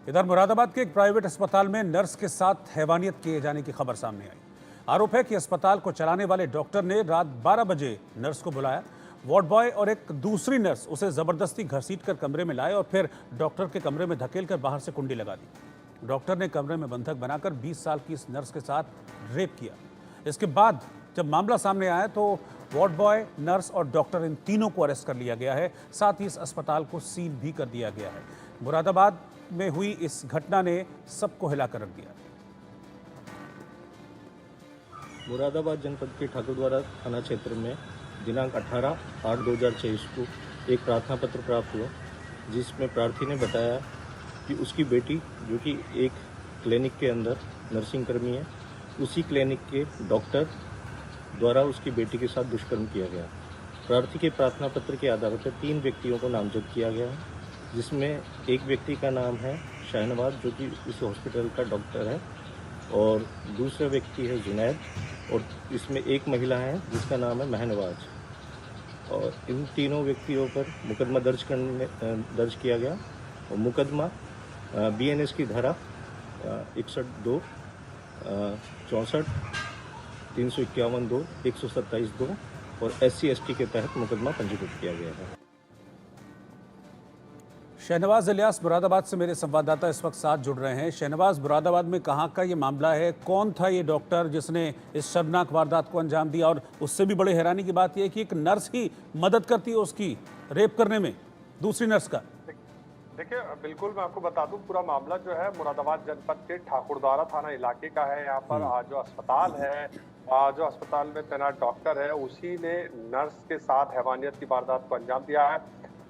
इधर मुरादाबाद के एक प्राइवेट अस्पताल में नर्स के साथ हैवानियत किए जाने की खबर सामने आई। आरोप है कि अस्पताल को चलाने वाले डॉक्टर ने रात 12 बजे नर्स को बुलाया। वार्ड बॉय और एक दूसरी नर्स उसे जबरदस्ती घसीटकर कमरे में लाए और फिर डॉक्टर के कमरे में धकेलकर बाहर से कुंडी लगा दी। डॉक्टर ने कमरे में बंधक बनाकर 20 साल की इस नर्स के साथ रेप किया। इसके बाद जब मामला सामने आया तो वार्ड बॉय, नर्स और डॉक्टर इन तीनों को अरेस्ट कर लिया गया है। साथ ही इस अस्पताल को सील भी कर दिया गया है। मुरादाबाद में हुई इस घटना ने सबको हिलाकर रख दिया। मुरादाबाद जनपद के ठाकुरद्वारा थाना क्षेत्र में दिनांक 18/8/2023 को एक प्रार्थना पत्र प्राप्त हुआ, जिसमें प्रार्थी ने बताया कि उसकी बेटी, जो कि एक क्लिनिक के अंदर नर्सिंग कर्मी है, उसी क्लिनिक के डॉक्टर द्वारा उसकी बेटी के साथ दुष्कर्म किया गया। प्रार्थी के प्रार्थना पत्र के आधार पर 3 व्यक्तियों को नामजद किया गया है, जिसमें एक व्यक्ति का नाम है शाहनवाज, जो कि इस हॉस्पिटल का डॉक्टर है, और दूसरा व्यक्ति है जुनैद, और इसमें एक महिला है जिसका नाम है महनवाज। और इन तीनों व्यक्तियों पर मुकदमा दर्ज किया गया और मुकदमा BNS की धारा 61(2), 64, 351(2), 127(2) और SC/ST के तहत मुकदमा पंजीकृत किया गया है। शहनवाज इलियास मुरादाबाद से मेरे संवाददाता इस वक्त साथ जुड़ रहे हैं। शहनवाज, मुरादाबाद में कहाँ का ये मामला है? कौन था ये डॉक्टर जिसने इस शर्मनाक वारदात को अंजाम दिया? और उससे भी बड़ी हैरानी की बात यह है कि एक नर्स ही मदद करती है उसकी रेप करने में, दूसरी नर्स का। देखिए, बिल्कुल मैं आपको बता दूं, पूरा मामला जो है मुरादाबाद जनपद के ठाकुरद्वारा थाना इलाके का है। यहाँ पर जो अस्पताल है, जो अस्पताल में तैनात डॉक्टर है, उसी ने नर्स के साथ हैवानियत की वारदात को अंजाम दिया है।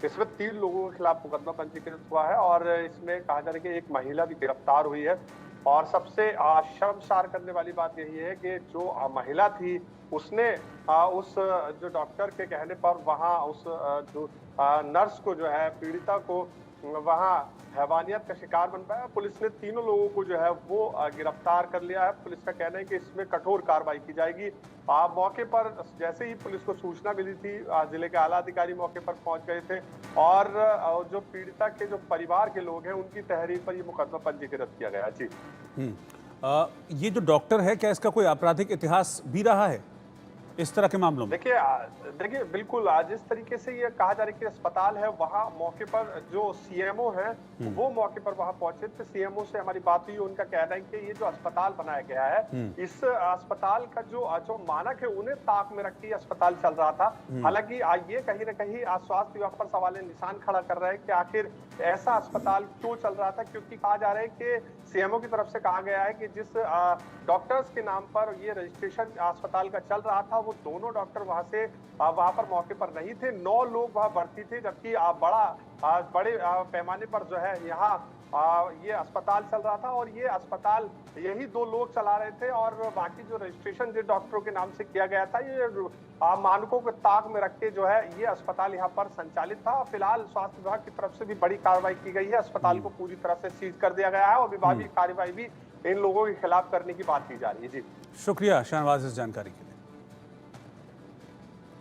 इसमें 3 लोगों के खिलाफ मुकदमा पंजीकृत हुआ है और इसमें कहा जा रहा है कि एक महिला भी गिरफ्तार हुई है। और सबसे शर्मसार करने वाली बात यही है कि जो महिला थी, उसने उस जो डॉक्टर के कहने पर वहां उस जो नर्स को, जो है पीड़िता को, वहां हैवानियत का शिकार बन पाया। पुलिस ने तीनों लोगों को जो है वो गिरफ्तार कर लिया है। पुलिस का कहना है कि इसमें कठोर कार्रवाई की जाएगी। मौके पर जैसे ही पुलिस को सूचना मिली थी, जिले के आला अधिकारी मौके पर पहुंच गए थे और जो पीड़िता के जो परिवार के लोग हैं, उनकी तहरीर पर ये मुकदमा पंजीकृत किया गया। जी, ये जो डॉक्टर है, क्या इसका कोई आपराधिक इतिहास भी रहा है इस तरह के मामलों में? देखिए बिल्कुल, जिस तरीके से ये कहा जा रहा है कि अस्पताल है, वहाँ मौके पर जो CMO है वो मौके पर वहाँ पहुंचे थे। CMO से हमारी बात हुई, उनका कहना है कि ये जो अस्पताल बनाया गया है, इस अस्पताल का जो मानक है, उन्हें ताक में रख के अस्पताल चल रहा था। हालांकि ये कहीं ना कहीं स्वास्थ्य विभाग पर सवाल निशान खड़ा कर रहा है कि आखिर ऐसा अस्पताल क्यों चल रहा था, क्योंकि कहा जा रहा है कि CMO की तरफ से कहा गया है कि जिस डॉक्टर्स के नाम पर ये रजिस्ट्रेशन अस्पताल का चल रहा था, वो दोनों डॉक्टर वहां पर मौके पर नहीं थे। 9 लोग वहां भर्ती थे, जबकि बड़े पैमाने पर जो है यहाँ ये अस्पताल चल रहा था और ये अस्पताल यही 2 लोग चला रहे थे और बाकी जो रजिस्ट्रेशन जिन डॉक्टरों के नाम से किया गया था, ये मानकों को ताक में रख के जो है ये अस्पताल यहाँ पर संचालित था। फिलहाल स्वास्थ्य विभाग की तरफ से भी बड़ी कार्रवाई की गई है। अस्पताल को पूरी तरह से सीज कर दिया गया है और विभागीय कार्रवाई भी इन लोगों के खिलाफ करने की बात की जा रही है। जी, शुक्रिया शहनवाज इस जानकारी के लिए।